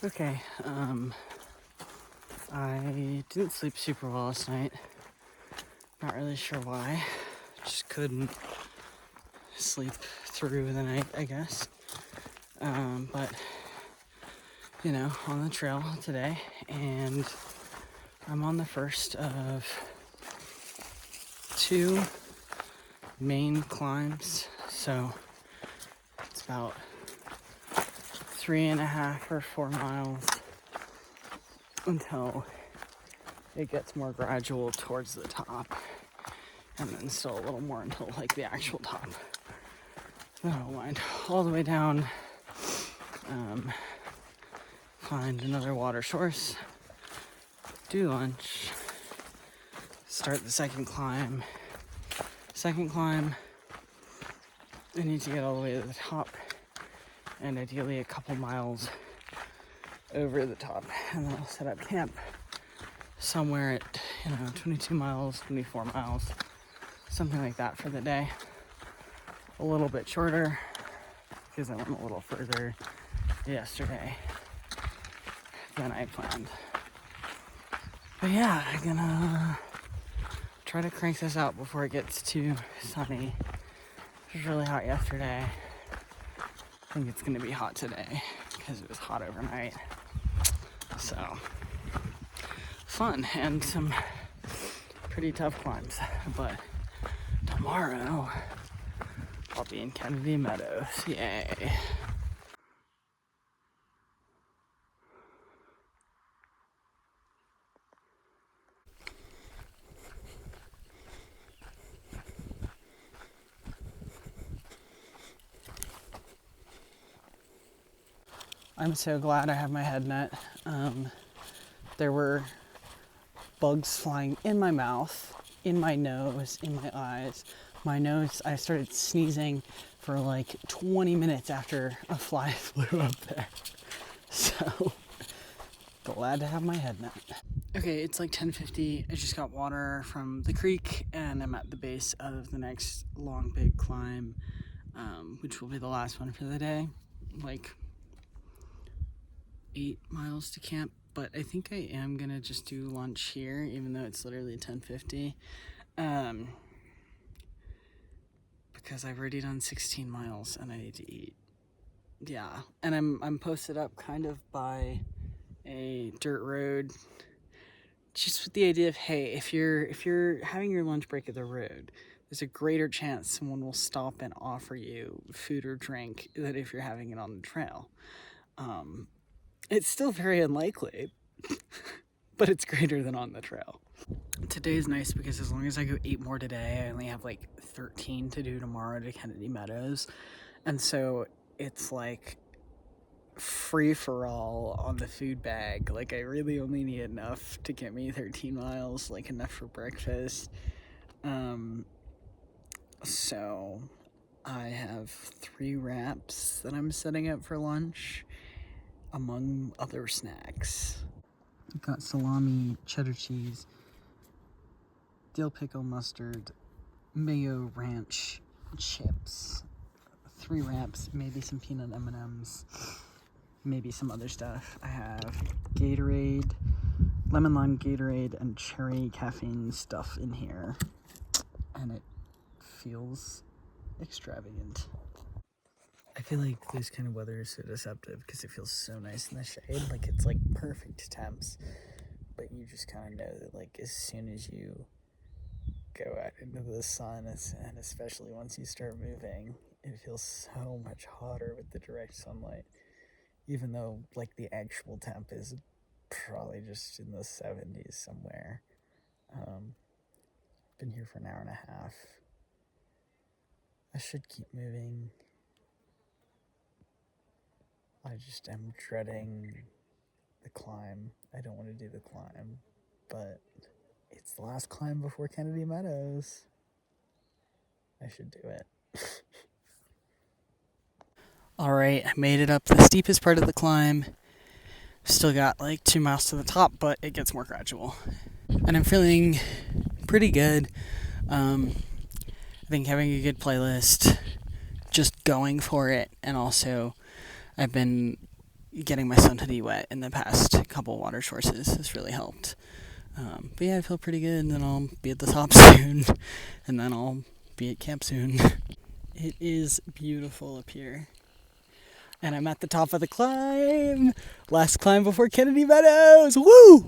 Okay, I didn't sleep super well last night. Not really sure why. Just couldn't sleep through the night, I guess. But, on the trail today, and I'm on the first of 2 main climbs, so it's about 3.5 or 4 miles until it gets more gradual towards the top, and then still a little more until like the actual top. Then I'll wind all the way down, find another water source, do lunch, start the second climb. I need to get all the way to the top, and ideally a couple miles over the top, and then I'll set up camp somewhere at 22 miles, 24 miles, something like that for the day. A little bit shorter because I went a little further yesterday than I planned. But yeah, I'm gonna try to crank this out before it gets too sunny. It was really hot yesterday. I think it's gonna be hot today because it was hot overnight. So, fun and some pretty tough climbs. But tomorrow, I'll be in Kennedy Meadows. Yay. I'm so glad I have my head net. There were bugs flying in my mouth, in my nose, in my eyes. My nose, I started sneezing for like 20 minutes after a fly flew up there. So, glad to have my head net. Okay, it's like 10:50. I just got water from the creek, and I'm at the base of the next long, big climb, which will be the last one for the day. Like 8 miles to camp, but I think I am gonna just do lunch here, even though it's literally 10:50, because I've already done 16 miles and I need to eat. Yeah, and I'm posted up kind of by a dirt road, just with the idea of, hey, if you're having your lunch break at the road, there's a greater chance someone will stop and offer you food or drink than if you're having it on the trail. It's still very unlikely, but it's greater than on the trail. Today's nice because as long as I go 8 more today, I only have like 13 to do tomorrow to Kennedy Meadows. And so it's like free for all on the food bag. Like I really only need enough to get me 13 miles, like enough for breakfast. So I have 3 wraps that I'm setting up for lunch, among other snacks. I've got salami, cheddar cheese, dill pickle mustard, mayo ranch chips, 3 wraps, maybe some peanut M&Ms, maybe some other stuff. I have Gatorade, lemon lime Gatorade, and cherry caffeine stuff in here, and it feels extravagant. I feel like this kind of weather is so deceptive because it feels so nice in the shade. Like it's like perfect temps, but you just kind of know that like as soon as you go out into the sun, and especially once you start moving, it feels so much hotter with the direct sunlight, even though like the actual temp is probably just in the 70s somewhere. Been here for an hour and a half. I should keep moving. I just am dreading the climb. I don't want to do the climb, but it's the last climb before Kennedy Meadows. I should do it. Alright, I made it up the steepest part of the climb. Still got like 2 miles to the top, but it gets more gradual. And I'm feeling pretty good. I think having a good playlist, just going for it, and also I've been getting my sunhoodie wet in the past couple water sources has really helped. But yeah, I feel pretty good, and then I'll be at the top soon, and then I'll be at camp soon. It is beautiful up here. And I'm at the top of the climb! Last climb before Kennedy Meadows! Woo!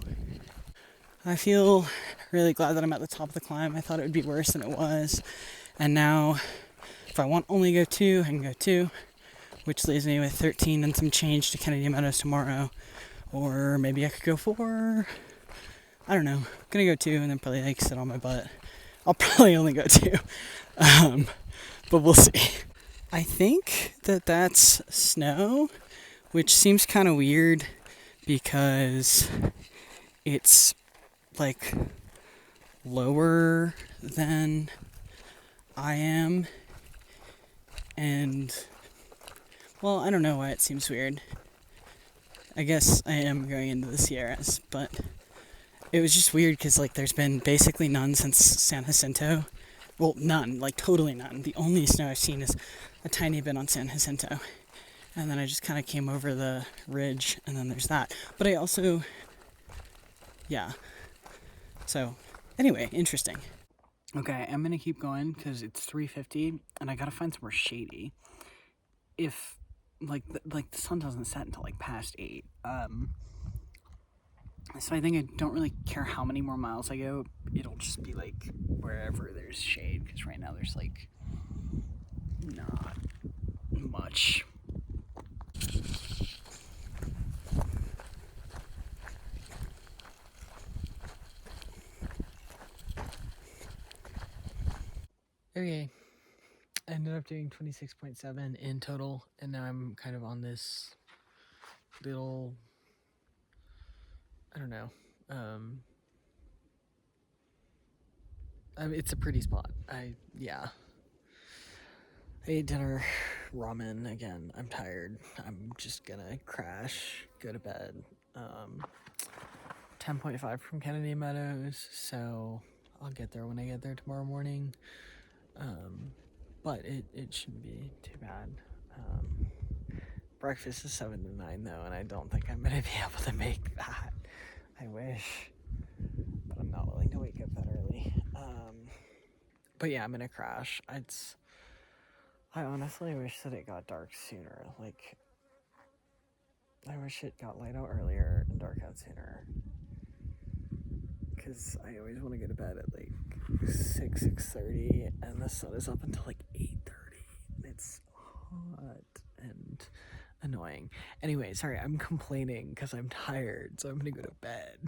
I feel really glad that I'm at the top of the climb. I thought it would be worse than it was. And now, if I want only go 2, I can go 2, which leaves me with 13 and some change to Kennedy Meadows tomorrow. Or maybe I could go 4. I don't know. I'm gonna go 2 and then probably like sit on my butt. I'll probably only go 2. But we'll see. I think that that's snow, which seems kind of weird because it's like lower than I am, and well, I don't know why it seems weird. I guess I am going into the Sierras, but it was just weird because like there's been basically none since San Jacinto. Well, none, like totally none. The only snow I've seen is a tiny bit on San Jacinto, and then I just kind of came over the ridge, and then there's that. But I also, yeah. So, anyway, interesting. Okay, I'm gonna keep going because it's 3:50, and I gotta find somewhere shady. If the sun doesn't set until like past 8. So I think I don't really care how many more miles I go. It'll just be like wherever there's shade, because right now there's like not much. Okay, I ended up doing 26.7 in total, and now I'm kind of on this little, I don't know, I mean, it's a pretty spot. I ate dinner, ramen again. I'm tired. I'm just gonna crash, go to bed. 10.5 from Kennedy Meadows, so I'll get there when I get there tomorrow morning. But it shouldn't be too bad. Breakfast is 7 to 9 though, and I don't think I'm gonna be able to make that. I wish, but I'm not willing to wake up that early. But yeah, I'm gonna crash. I honestly wish that it got dark sooner. Like, I wish it got light out earlier and dark out sooner. Because I always want to go to bed at like 6:30, and the sun is up until like 8:30. It's hot and annoying. Anyway, sorry, I'm complaining because I'm tired, so I'm gonna go to bed.